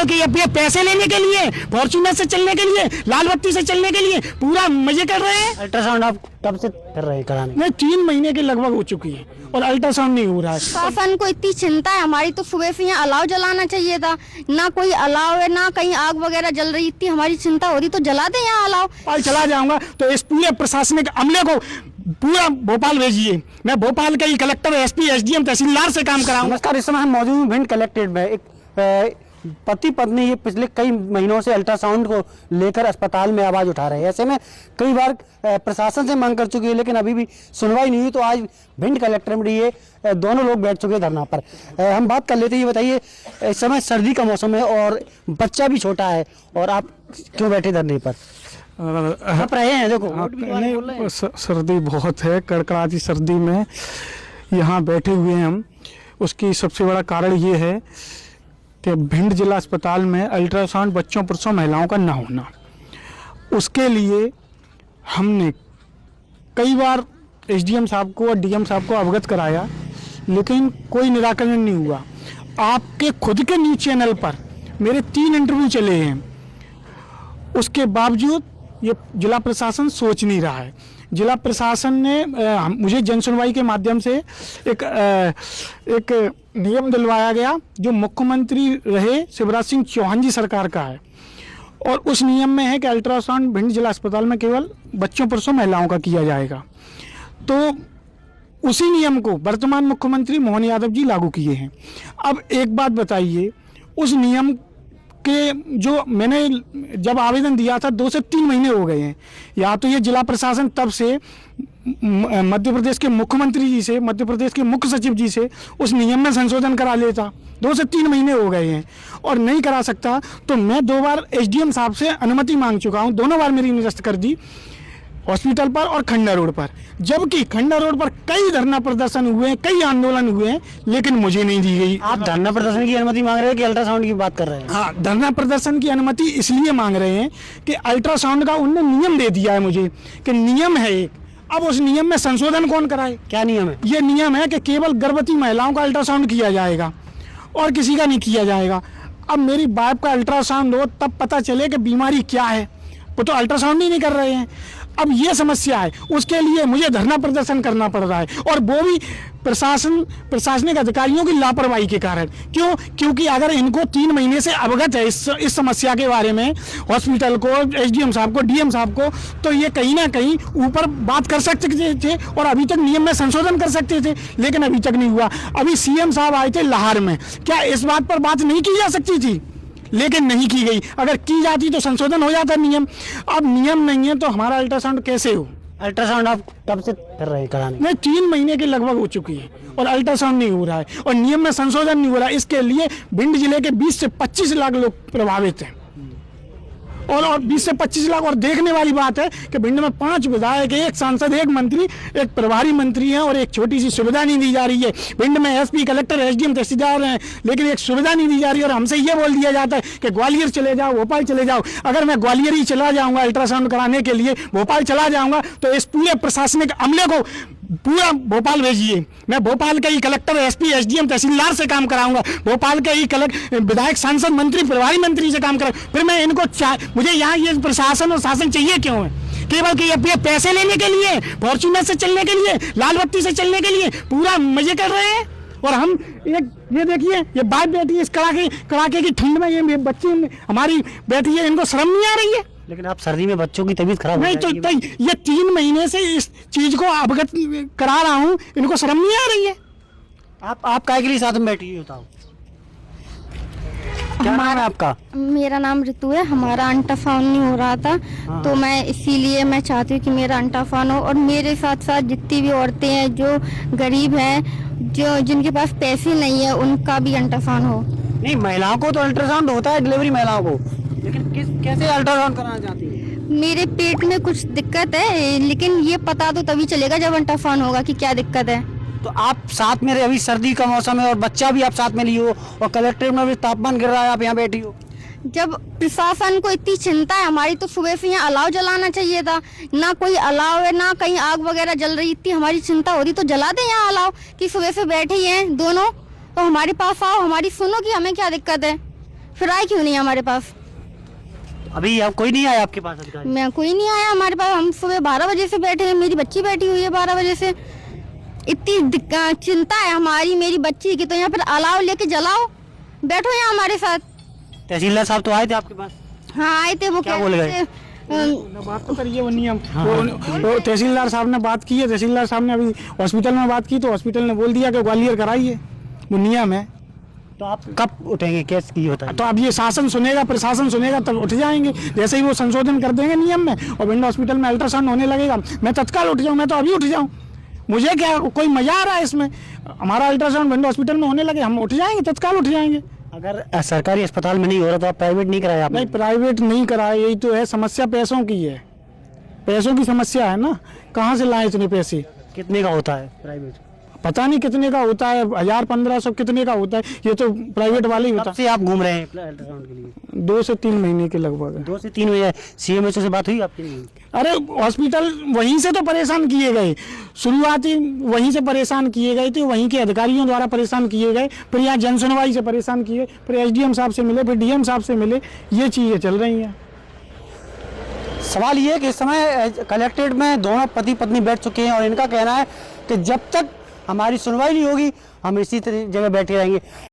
केवल ये पैसे लेने के लिए, फॉर्च्यूनर से चलने के लिए, लाल बत्ती से चलने के लिए पूरा मजे कर रहे हैं। अल्ट्रासाउंड आप कब से कर रहे हैं कराने? नहीं, 3 महीने के लगभग हो चुकी है और अल्ट्रासाउंड नहीं हो रहा है। शासन को इतनी चिंता है हमारी, तो सुबह से यहाँ अलाव जलाना चाहिए था, ना कोई अलाव है, ना कहीं आग वगैरह जल रही। इतनी हमारी चिंता हो रही तो जला दे यहाँ अलाव। भोपाल चला जाऊंगा तो इस पूरे प्रशासनिक अमले को पूरा भोपाल भेजिए। मैं भोपाल का ही कलेक्टर, एसपी, एसडीएम, तहसीलदार से काम कराऊंगा। नमस्कार, इस समय हम मौजूद हैं भिंड कलेक्ट्रेट में। एक पति पत्नी ये पिछले कई महीनों से अल्ट्रासाउंड को लेकर अस्पताल में आवाज उठा रहे हैं। ऐसे में कई बार प्रशासन से मांग कर चुकी है, लेकिन अभी भी सुनवाई नहीं हुई। तो आज भिंड कलेक्ट्रेट में ये दोनों लोग बैठ चुके हैं धरना पर। हम बात कर लेते हैं। ये बताइए, इस समय सर्दी का मौसम है और बच्चा भी छोटा है, और आप क्यों बैठे धरने पर? आप रहे हैं, देखो सर्दी बहुत है, कड़कड़ाती सर्दी में यहाँ बैठे हुए हैं हम। उसकी सबसे बड़ा कारण ये है कि भिंड जिला अस्पताल में अल्ट्रासाउंड बच्चों, पुरुषों, महिलाओं का ना होना, उसके लिए हमने कई बार एसडीएम साहब को और डीएम साहब को अवगत कराया, लेकिन कोई निराकरण नहीं हुआ। आपके खुद के न्यूज़ चैनल पर मेरे 3 इंटरव्यू चले हैं, उसके बावजूद ये जिला प्रशासन सोच नहीं रहा है। जिला प्रशासन ने मुझे जन सुनवाई के माध्यम से एक नियम दिलवाया गया जो मुख्यमंत्री रहे शिवराज सिंह चौहान जी सरकार का है, और उस नियम में है कि अल्ट्रासाउंड भिंड जिला अस्पताल में केवल बच्चों, पुरुषों, महिलाओं का किया जाएगा। तो उसी नियम को वर्तमान मुख्यमंत्री मोहन यादव जी लागू किए हैं। अब एक बात बताइए, उस नियम के जो मैंने जब आवेदन दिया था 2 से 3 महीने हो गए हैं। या तो ये जिला प्रशासन तब से मध्य प्रदेश के मुख्यमंत्री जी से, मध्य प्रदेश के मुख्य सचिव जी से उस नियम में संशोधन करा लेता। 2 से 3 महीने हो गए हैं और नहीं करा सकता। तो मैं 2 बार एसडीएम साहब से अनुमति मांग चुका हूँ, दोनों बार मेरी निरस्त कर दी, हॉस्पिटल पर और खंडा रोड पर। जबकि खंडा रोड पर कई धरना प्रदर्शन हुए हैं, कई आंदोलन हुए हैं, लेकिन मुझे नहीं दी गई। आप धरना प्रदर्शन की अनुमति मांग रहे हैं कि अल्ट्रासाउंड की बात कर रहे हैं? हाँ, धरना प्रदर्शन की अनुमति इसलिए मांग रहे हैं कि अल्ट्रासाउंड का उनने नियम दे दिया है मुझे कि नियम है एक। अब उस नियम में संशोधन कौन कराए? क्या नियम है? ये नियम है कि केवल गर्भवती महिलाओं का अल्ट्रासाउंड किया जाएगा और किसी का नहीं किया जाएगा। अब मेरी बाप का अल्ट्रासाउंड हो तब पता चले कि बीमारी क्या है, वो तो अल्ट्रासाउंड ही नहीं कर रहे हैं। अब ये समस्या है, उसके लिए मुझे धरना प्रदर्शन करना पड़ रहा है, और वो भी प्रशासनिक अधिकारियों की लापरवाही के कारण। क्यों? क्योंकि अगर इनको 3 महीने से अवगत है इस समस्या के बारे में, हॉस्पिटल को, एसडीएम साहब को, डीएम साहब को, तो ये कहीं ना कहीं ऊपर बात कर सकते थे और अभी तक नियम में संशोधन कर सकते थे, लेकिन अभी तक नहीं हुआ। अभी सीएम साहब आए थे लाहौर में, क्या इस बात पर बात नहीं की जा सकती थी? लेकिन नहीं की गई। अगर की जाती तो संशोधन हो जाता नियम। अब नियम नहीं है तो हमारा अल्ट्रासाउंड कैसे हो? अल्ट्रासाउंड आप कब से कर रहे हैं कराने? नहीं, 3 महीने के लगभग हो चुकी है और अल्ट्रासाउंड नहीं हो रहा है और नियम में संशोधन नहीं हो रहा है। इसके लिए भिंड जिले के 20 से 25 लाख लोग प्रभावित हैं, और 20 से 25 लाख। और देखने वाली बात है कि भिंड में 5 विधायक, 1 सांसद, 1 मंत्री, 1 प्रभारी मंत्री हैं, और एक छोटी सी सुविधा नहीं दी जा रही है। भिंड में एसपी, कलेक्टर, एसडीएम, तहसीलदार हैं, लेकिन एक सुविधा नहीं दी जा रही है। और हमसे ये बोल दिया जाता है कि ग्वालियर चले जाओ, भोपाल चले जाओ। अगर मैं ग्वालियर ही चला जाऊंगा अल्ट्रासाउंड कराने के लिए, भोपाल चला जाऊंगा, तो इस पूरे प्रशासनिक अमले को पूरा भोपाल भेजिए। मैं भोपाल के ही कलेक्टर, एसपी, एसडीएम, तहसीलदार से काम कराऊंगा, भोपाल के ही विधायक, सांसद, मंत्री, प्रभारी मंत्री से काम कराऊंगा। फिर मैं इनको मुझे यहाँ ये प्रशासन और शासन चाहिए क्यों है? केवल कि ये पैसे लेने के लिए, फॉर्च्यूनर से चलने के लिए, लाल बत्ती से चलने के लिए पूरा मजे कर रहे हैं। और हम ये देखिए, ये बात बैठी है इस कड़ाके की ठंड में, ये बच्ची हमारी बैठी है, इनको शर्म नहीं आ रही है? लेकिन आप सर्दी में बच्चों की तबीयत खराब नहीं, तो ये 3 महीने से इस चीज को अवगत करा रहा हूँ, इनको शर्म नहीं आ रही है? आप काहे के लिए साथ में बैठी हो? बताओ, क्या नाम है आपका? मेरा नाम ऋतु है। हमारा अल्ट्रासाउंड नहीं हो रहा था, तो मैं इसीलिए मैं चाहती हूँ कि मेरा अल्ट्रासाउंड हो, और मेरे साथ साथ जितनी भी औरतें हैं जो गरीब हैं, जो जिनके पास पैसे नहीं है, उनका भी अल्ट्रासाउंड हो। नहीं, महिलाओं को तो अल्ट्रासाउंड होता है, डिलीवरी महिलाओं को, लेकिन कैसे अल्ट्रासाउंड कराना चाहती है? मेरे पेट में कुछ दिक्कत है, लेकिन ये पता तो तभी चलेगा जब अल्ट्रासाउंड होगा कि क्या दिक्कत है। तो आप साथ में रहे, अभी सर्दी का मौसम है और बच्चा भी आप साथ में लिए हो, और कलेक्ट्रेट में भी तापमान गिर रहा है, आप यहाँ बैठी हो। जब प्रशासन को इतनी चिंता है हमारी, तो सुबह से यहाँ अलाव जलाना चाहिए था, ना कोई अलाव है, ना कहीं आग वगैरह जल रही। इतनी हमारी चिंता हो रही तो जला दे यहाँ अलाव, कि सुबह से बैठे ही हैं दोनों, तो हमारे पास आओ, हमारी सुनो कि हमें क्या दिक्कत है। फिर आए क्यों नहीं हमारे पास? अभी आप कोई नहीं आया आपके पास अधिकारी? मैं कोई नहीं आया हमारे पास। हम सुबह 12 बजे से बैठे हैं, मेरी बच्ची बैठी हुई है 12 बजे से। इतनी चिंता है हमारी मेरी बच्ची की, तो यहाँ पर अलाव लेके जलाओ, बैठो यहाँ हमारे साथ। तहसीलदार साहब तो आए थे आपके पास? हाँ आए थे, वो क्या कह बोल रहे गए? थे, बात तो करिए, वो नियम वो तहसीलदार साहब ने बात की है। तहसीलदार साहब ने अभी हॉस्पिटल में बात की तो हॉस्पिटल ने बोल दिया कि ग्वालियर कराइए, वो नियम है। तो आप कब उठेंगे, केस की होता है? तो अब ये शासन सुनेगा, प्रशासन सुनेगा, तब उठ जाएंगे। जैसे ही वो संशोधन कर देंगे नियम में और भिंड हॉस्पिटल में अल्ट्रासाउंड होने लगेगा, मैं तत्काल उठ जाऊँ, मैं तो अभी उठ जाऊँ। मुझे क्या कोई मजा आ रहा है इसमें? हमारा अल्ट्रासाउंड भिंड हॉस्पिटल में होने लगे, हम उठ जाएंगे, तत्काल उठ जाएंगे। अगर सरकारी अस्पताल में नहीं हो रहा तो आप प्राइवेट नहीं कराया आपने? नहीं, प्राइवेट नहीं कराया, यही तो है समस्या, पैसों की है, पैसों की समस्या है ना। कहाँ से लाए इतने पैसे? कितने का होता है प्राइवेट? पता नहीं कितने का होता है, 1000-1500 कितने का होता है, ये तो प्राइवेट वाले ही कब होता से आप घूम रहे हैं अल्ट्रासाउंड के लिए? है। 2 से 3 महीने के लगभग है। 2 से 3 बजे CMHO से बात हुई आपकी? नहीं। अरे हॉस्पिटल वहीं से तो परेशान किए गए, शुरुआती वहीं से परेशान किए गए थे, वहीं के अधिकारियों द्वारा परेशान किए गए, फिर यहाँ जन सुनवाई से परेशान किए, फिर SDM साहब से मिले, फिर DM साहब से मिले, ये चीज़ें चल रही हैं। सवाल ये है कि इस समय कलेक्ट्रेट में दोनों पति पत्नी बैठ चुके हैं और इनका कहना है कि जब तक हमारी सुनवाई नहीं होगी हम इसी जगह बैठे रहेंगे।